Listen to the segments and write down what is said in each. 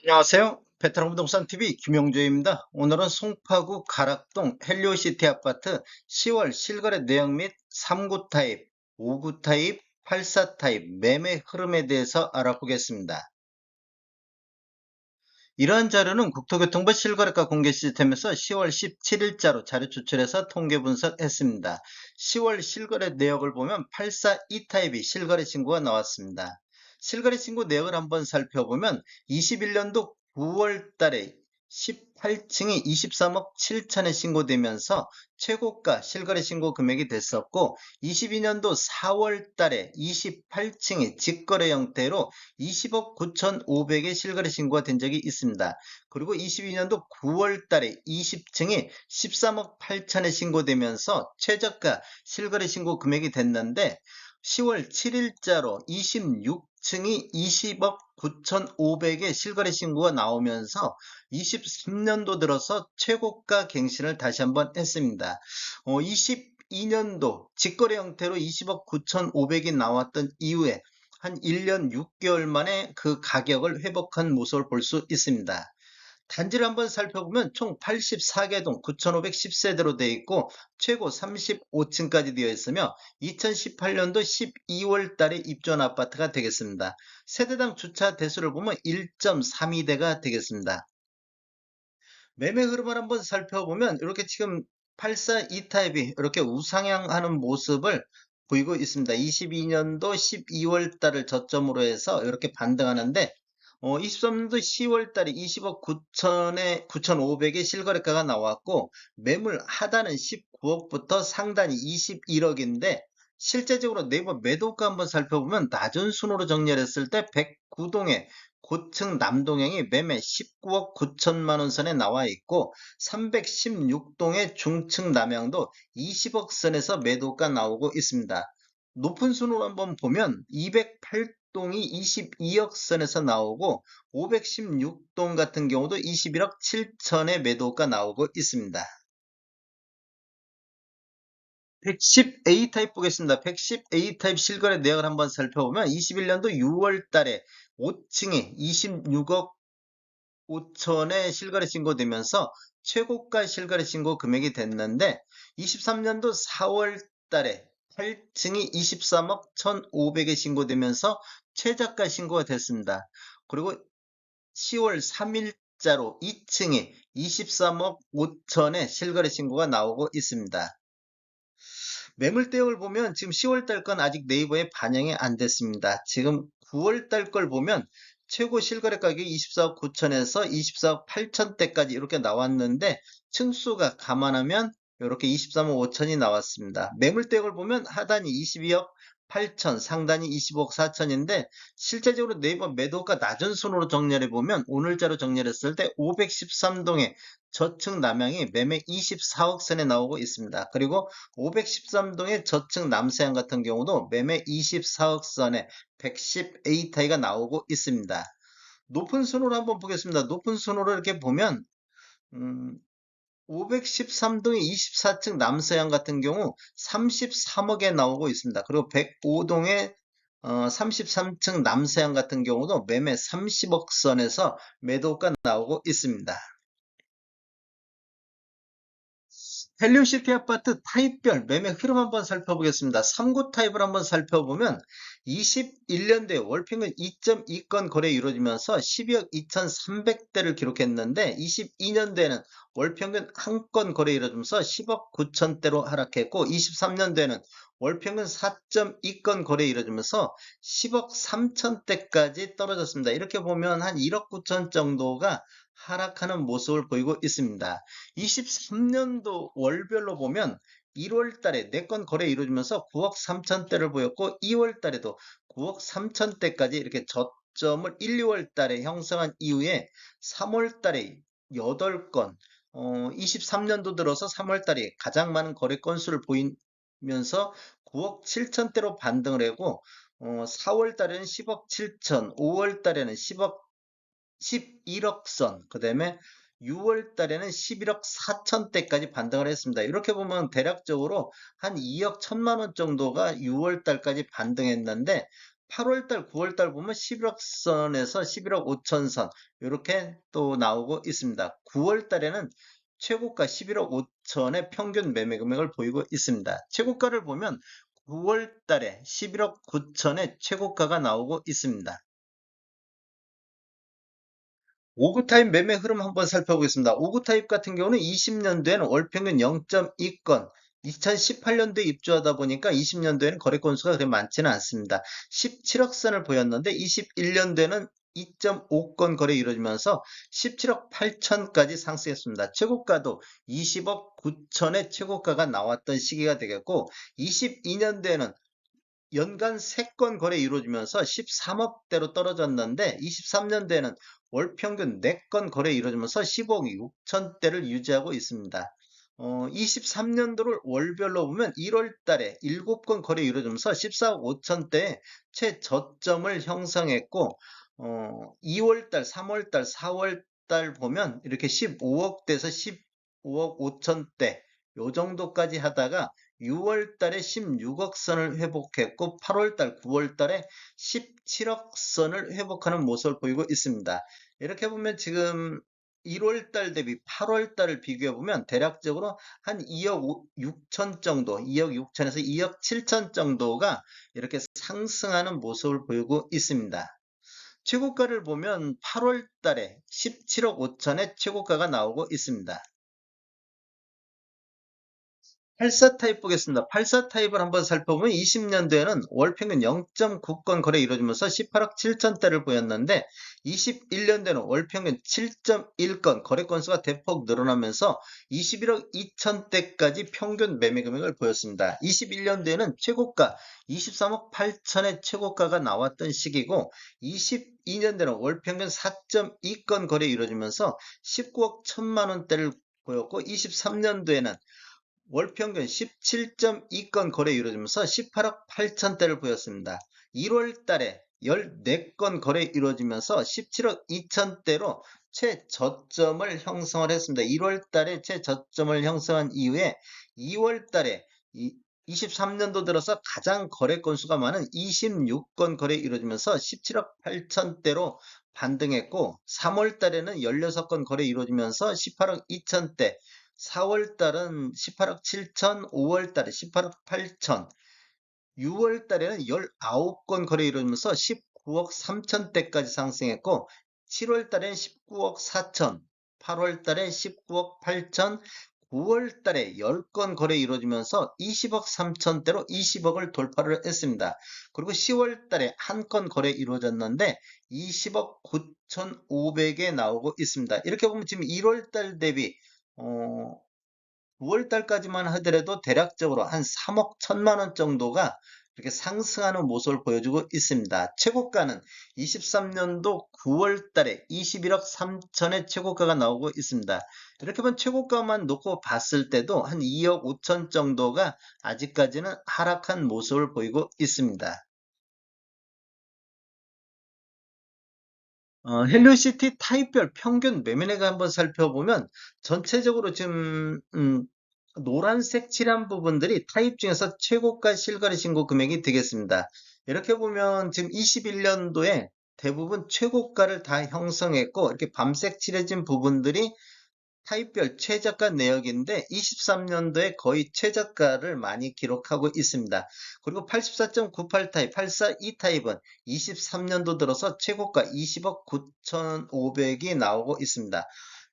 안녕하세요. 베테랑 부동산 TV 김용주입니다. 오늘은 송파구 가락동 헬리오시티 아파트 10월 실거래 내역 및 3구 타입, 5구 타입, 84 타입 매매 흐름에 대해서 알아보겠습니다. 이러한 자료는 국토교통부 실거래가 공개 시스템에서 10월 17일자로 자료 추출해서 통계 분석했습니다. 10월 실거래 내역을 보면 842 타입이 실거래 신고가 나왔습니다. 실거래 신고 내역을 한번 살펴보면 21년도 9월 달에 18층이 23억 7천에 신고되면서 최고가 실거래 신고 금액이 됐었고, 22년도 4월 달에 28층이 직거래 형태로 20억 9,500에 실거래 신고가 된 적이 있습니다. 그리고 22년도 9월 달에 20층이 13억 8천에 신고되면서 최저가 실거래 신고 금액이 됐는데, 10월 7일자로 26층이 20억 9,500에 실거래 신고가 나오면서 23년도 들어서 최고가 갱신을 다시 한번 했습니다. 22년도 직거래 형태로 20억 9,500이 나왔던 이후에 한 1년 6개월 만에 그 가격을 회복한 모습을 볼 수 있습니다. 단지를 한번 살펴보면 총 84개 동 9,510세대로 되어 있고, 최고 35층까지 되어 있으며 2018년도 12월 달에 입주한 아파트가 되겠습니다. 세대당 주차 대수를 보면 1.32대가 되겠습니다. 매매 흐름을 한번 살펴보면 이렇게 지금 842 타입이 이렇게 우상향하는 모습을 보이고 있습니다. 22년도 12월 달을 저점으로 해서 이렇게 반등하는데, 23년도 10월 달에 20억 9천에 9,500의 실거래가가 나왔고, 매물 하단은 19억부터 상단이 21억인데, 실제적으로 네이버 매도가 한번 살펴보면 낮은 순으로 정렬했을 때 109동에 고층 남동행이 매매 19억 9천만 원 선에 나와 있고, 316동의 중층 남양도 20억 선에서 매도가 나오고 있습니다. 높은 순으로 한번 보면 208동이 22억 선에서 나오고, 516동 같은 경우도 21억 7천의 매도가 나오고 있습니다. 110A 타입 보겠습니다. 110A 타입 실거래 내역을 한번 살펴보면 21년도 6월 달에 5층에 26억 5천에 실거래 신고되면서 최고가 실거래 신고 금액이 됐는데, 23년도 4월 달에 8층이 23억 1,500에 신고되면서 최저가 신고가 됐습니다. 그리고 10월 3일자로 2층이 23억 5천에 실거래 신고가 나오고 있습니다. 매물 대역을 보면 지금 10월 달 건 아직 네이버에 반영이 안 됐습니다. 지금 9월 달 걸 보면 최고 실거래 가격이 24억 9천에서 24억 8천대까지 이렇게 나왔는데, 층수가 감안하면 이렇게 23억 5천이 나왔습니다. 매물 대역을 보면 하단이 22억 8천, 상단이 25억 4천인데, 실제적으로 네이버 매도가 낮은 순으로 정렬해 보면 오늘자로 정렬했을 때 513동에 저층 남향이 매매 24억 선에 나오고 있습니다. 그리고 513동의 저층 남서양 같은 경우도 매매 24억 선에 110A 타이가 나오고 있습니다. 높은 순으로 한번 보겠습니다. 높은 순으로 이렇게 보면 513동의 24층 남서양 같은 경우 33억에 나오고 있습니다. 그리고 105동의 33층 남서양 같은 경우도 매매 30억 선에서 매도가 나오고 있습니다. 헬리오시티 아파트 타입별 매매 흐름 한번 살펴보겠습니다. 3구 타입을 한번 살펴보면 21년도에 월평균 2.2건 거래 이루어지면서 12억 2,300대를 기록했는데, 22년도에는 월평균 1건 거래 이루어지면서 10억 9천대로 하락했고, 23년도에는 월평균 4.2건 거래 이루어지면서 10억 3천대까지 떨어졌습니다. 이렇게 보면 한 1억 9천 정도가 하락하는 모습을 보이고 있습니다. 23년도 월별로 보면 1월 달에 4건 거래 이루어지면서 9억 3천대를 보였고, 2월 달에도 9억 3천대까지 이렇게 저점을 1, 2월 달에 형성한 이후에 3월 달에 8건, 23년도 들어서 3월 달에 가장 많은 거래 건수를 보이면서 9억 7천대로 반등을 하고, 4월 달에는 10억 7천, 5월 달에는 11억 선, 그 다음에 6월 달에는 11억 4천대까지 반등을 했습니다. 이렇게 보면 대략적으로 한 2억 1천만 원 정도가 6월 달까지 반등했는데, 8월 달, 9월 달 보면 11억 선에서 11억 5천 선 이렇게 또 나오고 있습니다. 9월 달에는 최고가 11억 5천의 평균 매매 금액을 보이고 있습니다. 최고가를 보면 9월 달에 11억 9천의 최고가가 나오고 있습니다. 5구 타입 매매 흐름 한번 살펴보겠습니다. 5구 타입 같은 경우는 20년도에는 월평균 0.2건, 2018년도에 입주하다 보니까 20년도에는 거래 건수가 그렇게 많지는 않습니다. 17억 선을 보였는데 21년도에는 2.5건 거래 이루어지면서 17억 8천까지 상승했습니다. 최고가도 20억 9천의 최고가가 나왔던 시기가 되겠고 22년도에는 연간 3건 거래 이루어지면서 13억대로 떨어졌는데 23년도에는 월 평균 4건 거래 이루어지면서 15억 6천대를 유지하고 있습니다. 23년도를 월별로 보면 1월 달에 7건 거래 이루어지면서 14억 5천대의 최저점을 형성했고 2월 달, 3월 달, 4월 달 보면 이렇게 15억대에서 15억 5천대 요 정도까지 하다가 6월 달에 16억 선을 회복했고 8월 달, 9월 달에 17억 선을 회복하는 모습을 보이고 있습니다. 이렇게 보면 지금 1월 달 대비 8월 달을 비교해 보면 대략적으로 한 2억 6천 정도, 2억 6천에서 2억 7천 정도가 이렇게 상승하는 모습을 보이고 있습니다. 최고가를 보면 8월 달에 17억 5천의 최고가가 나오고 있습니다. 84 타입 보겠습니다. 84 타입을 한번 살펴보면 20년도에는 월 평균 0.9건 거래 이루어지면서 18억 7천대를 보였는데 21년도에는 월 평균 7.1건 거래 건수가 대폭 늘어나면서 21억 2천대까지 평균 매매 금액을 보였습니다. 21년도에는 최고가 23억 8천의 최고가가 나왔던 시기고 22년도에는 월 평균 4.2건 거래 이루어지면서 19억 1천만 원대를 보였고 23년도에는 월 평균 17.2건 거래 이루어지면서 18억 8천대를 보였습니다. 1월 달에 14건 거래 이루어지면서 17억 2천대로 최저점을 형성을 했습니다. 1월 달에 최저점을 형성한 이후에 2월 달에 23년도 들어서 가장 거래 건수가 많은 26건 거래 이루어지면서 17억 8천대로 반등했고 3월 달에는 16건 거래 이루어지면서 18억 2천대 4월 달은 18억 7천, 5월 달에 18억 8천, 6월 달에는 19건 거래 이루어지면서 19억 3천대까지 상승했고 7월 달엔 19억 4천, 8월 달에 19억 8천, 9월 달에 10건 거래 이루어지면서 20억 3천대로 20억을 돌파를 했습니다. 그리고 10월 달에 한 건 거래 이루어졌는데 20억 9,500에 나오고 있습니다. 이렇게 보면 지금 1월 달 대비 9월 달까지만 하더라도 대략적으로 한 3억 1천만 원 정도가 이렇게 상승하는 모습을 보여주고 있습니다. 최고가는 23년도 9월 달에 21억 3천의 최고가가 나오고 있습니다. 이렇게 보면 최고가만 놓고 봤을 때도 한 2억 5천 정도가 아직까지는 하락한 모습을 보이고 있습니다. 헬리오시티 타입별 평균 매매値가 한번 살펴보면 전체적으로 지금 노란색 칠한 부분들이 타입 중에서 최고가 실거래 신고 금액이 되겠습니다. 이렇게 보면 지금 21년도에 대부분 최고가를 다 형성했고 이렇게 밤색 칠해진 부분들이 타입별 최저가 내역인데 23년도에 거의 최저가를 많이 기록하고 있습니다. 그리고 84.98 타입, 84E 타입은 23년도 들어서 최고가 20억 9,500이 나오고 있습니다.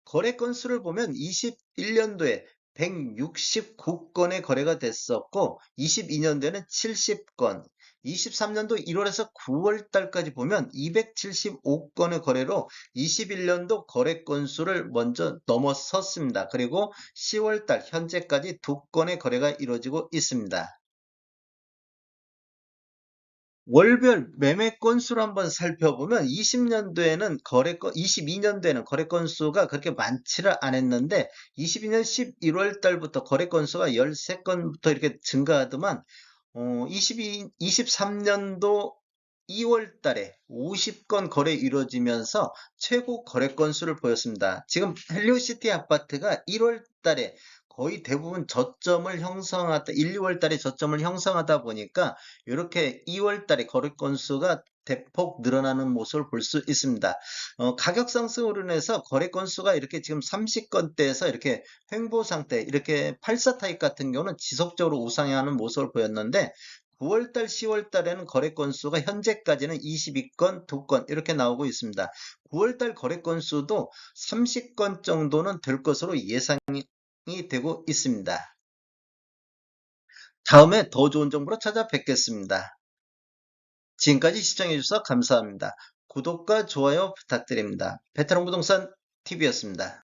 거래 건수를 보면 21년도에 169건의 거래가 됐었고 22년도에는 70건, 23년도 1월에서 9월 달까지 보면 275건의 거래로 21년도 거래 건수를 먼저 넘어섰습니다. 그리고 10월 달 현재까지 2건의 거래가 이루어지고 있습니다. 월별 매매 건수를 한번 살펴보면 20년도에는 22년도에는 거래 건수가 그렇게 많지를 않았는데 22년 11월 달부터 거래 건수가 13건부터 이렇게 증가하더만 23년도 2월 달에 50건 거래 이루어지면서 최고 거래 건수를 보였습니다. 지금 헬리오시티 아파트가 1월 달에 거의 대부분 저점을 형성하다, 1, 2월 달에 저점을 형성하다 보니까 이렇게 2월 달에 거래 건수가 대폭 늘어나는 모습을 볼 수 있습니다. 가격 상승으로 인해서 거래 건수가 이렇게 지금 30건대에서 이렇게 횡보 상태, 이렇게 84 타입 같은 경우는 지속적으로 우상향하는 모습을 보였는데 9월 달, 10월 달에는 거래 건수가 현재까지는 22건, 2건 이렇게 나오고 있습니다. 9월 달 거래 건수도 30건 정도는 될 것으로 예상이 되고 있습니다. 다음에 더 좋은 정보로 찾아뵙겠습니다. 지금까지 시청해주셔서 감사합니다. 구독과 좋아요 부탁드립니다. 베테랑 부동산 TV였습니다.